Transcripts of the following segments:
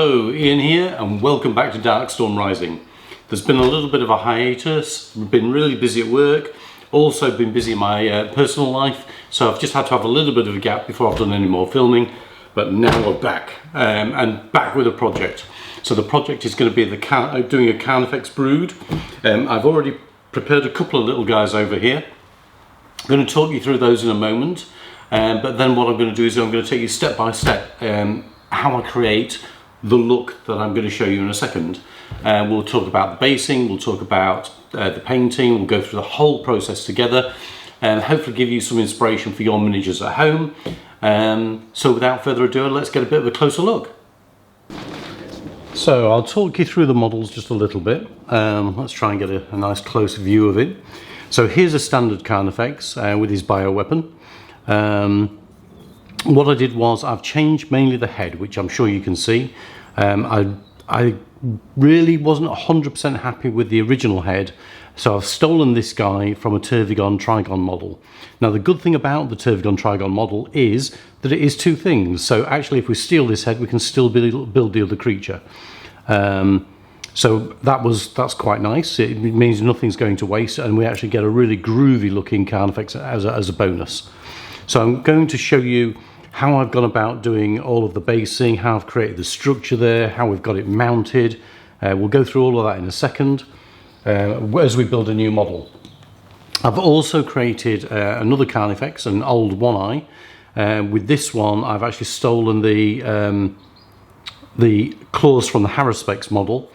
Hello, Ian here, and welcome back to Darkstorm Rising. There's been a little bit of a hiatus. We've been really busy at work, also been busy in my personal life, so I've just had to have a little bit of a gap before I've done any more filming, but now we're back, and back with a project. So the project is going to be doing a Carnifex Brood. I've already prepared a couple of little guys over here. I'm going to talk you through those in a moment, but then what I'm going to do is I'm going to take you step by step how I create the look that I'm going to show you in a second. We'll talk about the basing, we'll talk about the painting, we'll go through the whole process together and hopefully give you some inspiration for your miniatures at home. So without further ado, let's get a bit of a closer look. So I'll talk you through the models just a little bit. Let's try and get a nice close view of it. So here's a standard Carnifex with his bioweapon. What I did was I've changed mainly the head, which I'm sure you can see. I really wasn't 100% happy with the original head, so I've stolen this guy from a Tervigon Trigon model. Now the good thing about the Tervigon Trigon model is that it is two things. So actually if we steal this head, we can still build the other creature. So that's quite nice. It means nothing's going to waste, and we actually get a really groovy looking Carnifex as a bonus. So I'm going to show you how I've gone about doing all of the basing, how I've created the structure there, how we've got it mounted. We'll go through all of that in a second as we build a new model. I've also created another Carnifex, an old One Eye. With this one, I've actually stolen the claws from the Haruspex model,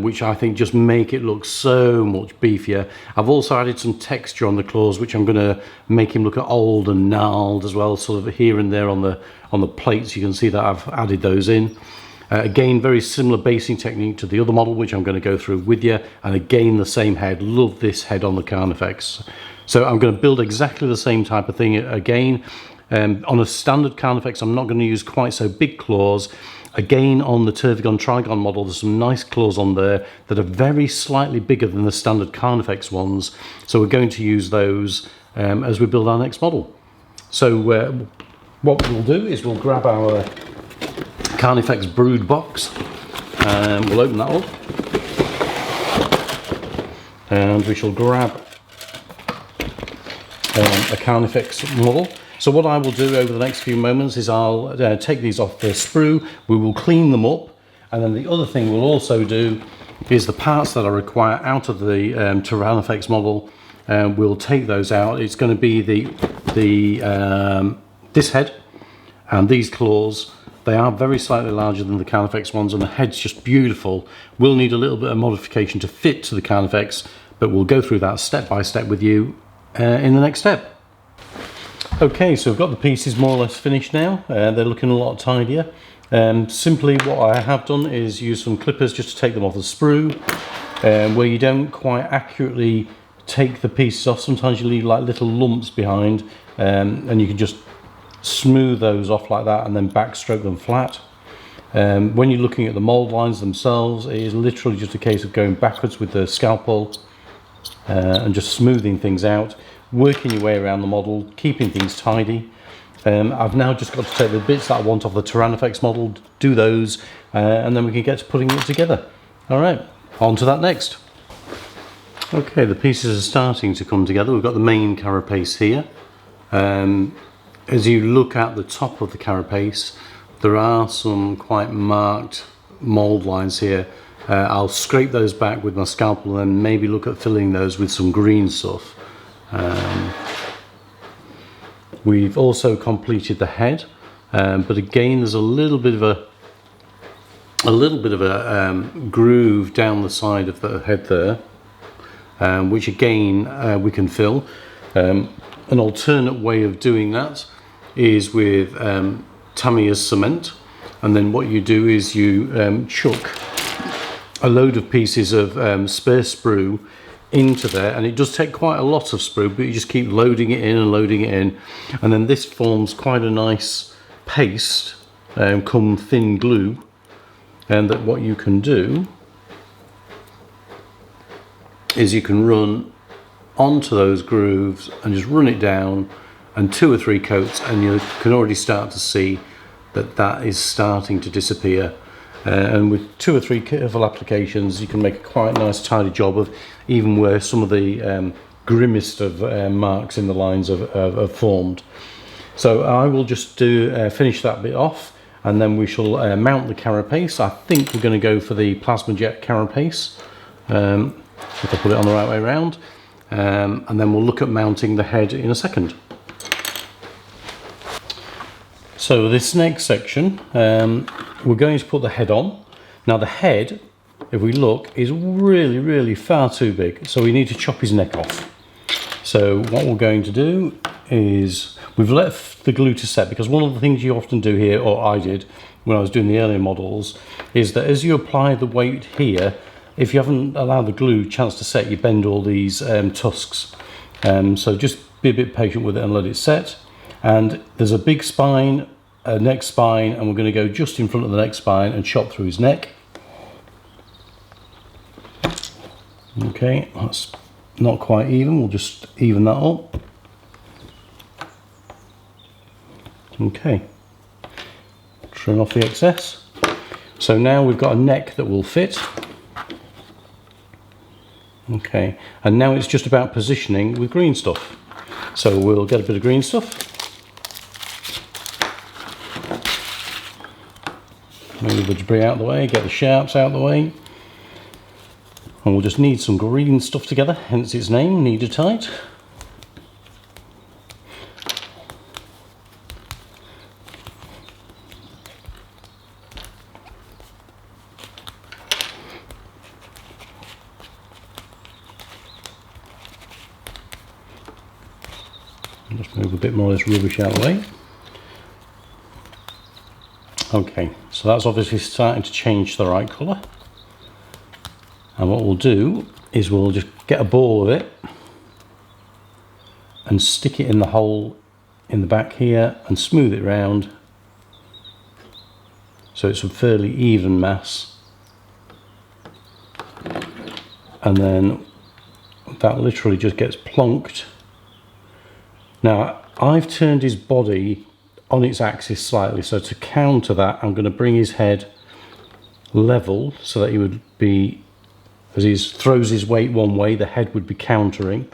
which I think just make it look so much beefier. I've also added some texture on the claws, which I'm going to make him look old and gnarled as well, sort of here and there on the plates. You can see that I've added those in. Again, very similar basing technique to the other model, which I'm going to go through with you. And again, the same head. Love this head on the Carnifex. So I'm going to build exactly the same type of thing again. On a standard Carnifex, I'm not going to use quite so big claws. Again, on the Tervigon Trigon model, there's some nice claws on there that are very slightly bigger than the standard Carnifex ones. So we're going to use those as we build our next model. So what we'll do is we'll grab our Carnifex Brood box and we'll open that up. And we shall grab a Carnifex model. So what I will do over the next few moments is I'll take these off the sprue, we will clean them up, and then the other thing we'll also do is the parts that I require out of the Carnifex model, we'll take those out. It's going to be this head and these claws. They are very slightly larger than the Carnifex ones, and the head's just beautiful. We'll need a little bit of modification to fit to the Carnifex, but we'll go through that step by step with you in the next step. Okay, so we've got the pieces more or less finished now. They're looking a lot tidier. Simply what I have done is use some clippers just to take them off the sprue. Where you don't quite accurately take the pieces off, sometimes you leave like little lumps behind, and you can just smooth those off like that and then backstroke them flat. When you're looking at the mold lines themselves, it is literally just a case of going backwards with the scalpel and just smoothing things out, working your way around the model, keeping things tidy. I've now just got to take the bits that I want off the Carnifex model, do those, and then we can get to putting it together. All right, on to that next. Okay, the pieces are starting to come together. We've got the main carapace here. As you look at the top of the carapace, there are some quite marked mold lines here. I'll scrape those back with my scalpel and maybe look at filling those with some green stuff. We've also completed the head, but again there's a little bit of a groove down the side of the head there, which again we can fill. An alternate way of doing that is with Tamiya's cement, and then what you do is you chuck a load of pieces of spare sprue into there, and it does take quite a lot of sprue, but you just keep loading it in and loading it in, and then this forms quite a nice paste, come thin glue, and that what you can do is you can run onto those grooves and just run it down, and 2 or 3 coats, and you can already start to see that that is starting to disappear. And with 2 or 3 careful applications, you can make a quite nice tidy job of even where some of the grimmest of marks in the lines have formed. So I will just finish that bit off, and then we shall mount the carapace. I think we're going to go for the plasma jet carapace, if I put it on the right way around, and then we'll look at mounting the head in a second. So this next section, we're going to put the head on. Now the head, if we look, is really far too big, so we need to chop his neck off. So what we're going to do is, we've left the glue to set, because one of the things you often do here, or I did when I was doing the earlier models, is that as you apply the weight here, if you haven't allowed the glue chance to set, you bend all these tusks. So just be a bit patient with it and let it set. And there's a big spine, a neck spine, and we're going to go just in front of the neck spine and chop through his neck. Okay, that's not quite even, we'll just even that up. Okay, trim off the excess. So now we've got a neck that will fit. Okay, and now it's just about positioning with green stuff. So we'll get a bit of green stuff. Move the debris out of the way, get the sharps out of the way. And we'll just knead some green stuff together, hence its name, kneaded tight. Just move a bit more of this rubbish out of the way. Okay, so that's obviously starting to change the right colour. And what we'll do is we'll just get a ball of it and stick it in the hole in the back here and smooth it round so it's a fairly even mass. And then that literally just gets plonked. Now I've turned his body on its axis slightly, so to counter that I'm going to bring his head level so that he would be, as he throws his weight one way, the head would be countering,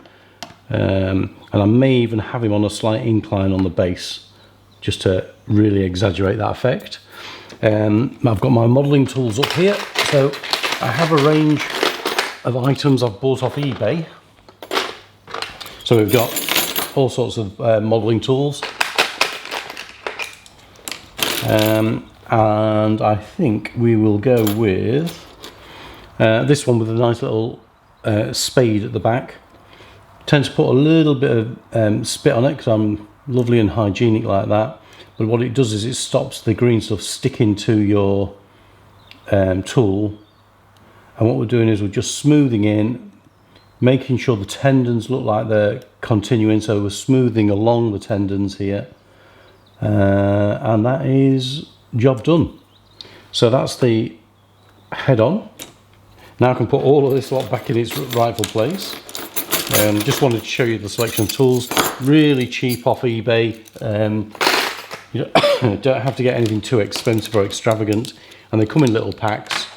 and I may even have him on a slight incline on the base just to really exaggerate that effect. I've got my modelling tools up here, so I have a range of items I've bought off eBay. So we've got all sorts of modelling tools, and I think we will go with this one with a nice little spade at the back. Tend to put a little bit of spit on it because I'm lovely and hygienic like that, but what it does is it stops the green stuff sticking to your tool. And what we're doing is we're just smoothing in, making sure the tendons look like they're continuing, so we're smoothing along the tendons here, and that is job done. So that's the head on. Now I can put all of this lot back in its rightful place. Just wanted to show you the selection of tools, really cheap off eBay. You don't have to get anything too expensive or extravagant, and they come in little packs,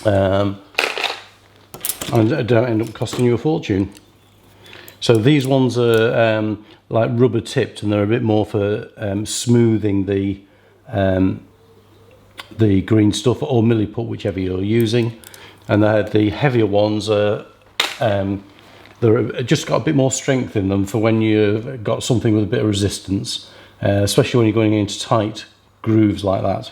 and don't end up costing you a fortune. So these ones are like rubber tipped, and they're a bit more for smoothing the green stuff, or milliput, whichever you're using. And the heavier ones are they're just got a bit more strength in them for when you've got something with a bit of resistance, especially when you're going into tight grooves like that.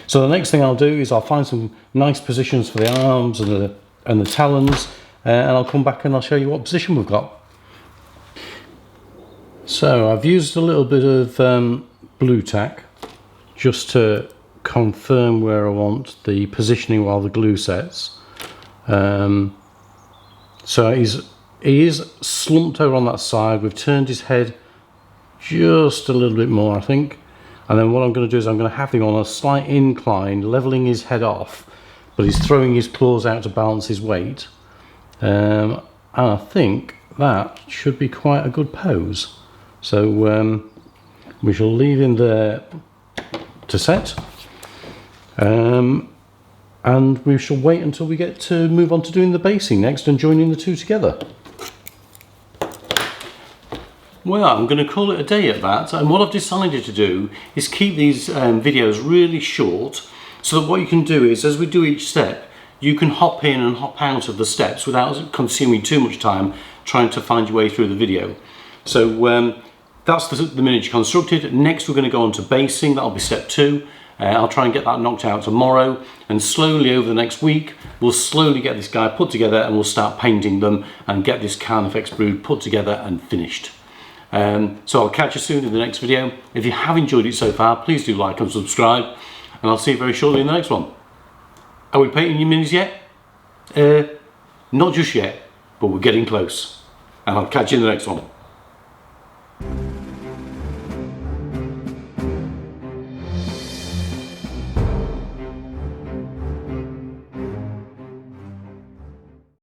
So the next thing I'll do is I'll find some nice positions for the arms and the talons, and I'll come back and I'll show you what position we've got. So I've used a little bit of blue tack just to confirm where I want the positioning while the glue sets. So he is slumped over on that side. We've turned his head just a little bit more, I think. And then what I'm going to do is I'm going to have him on a slight incline, levelling his head off, but he's throwing his claws out to balance his weight. And I think that should be quite a good pose. So we shall leave him there to set. And we shall wait until we get to move on to doing the basing next and joining the two together. Well, I'm going to call it a day at that, and what I've decided to do is keep these videos really short, so that what you can do is, as we do each step, you can hop in and hop out of the steps without consuming too much time trying to find your way through the video. So that's the miniature constructed. Next we're going to go on to basing. That'll be step 2. I'll try and get that knocked out tomorrow, and slowly over the next week we'll slowly get this guy put together and we'll start painting them and get this Carnifex Brood put together and finished. So I'll catch you soon in the next video. If you have enjoyed it so far, please do like and subscribe, and I'll see you very shortly in the next one. Are we painting your minis yet? Not just yet, but we're getting close, and I'll catch you in the next one.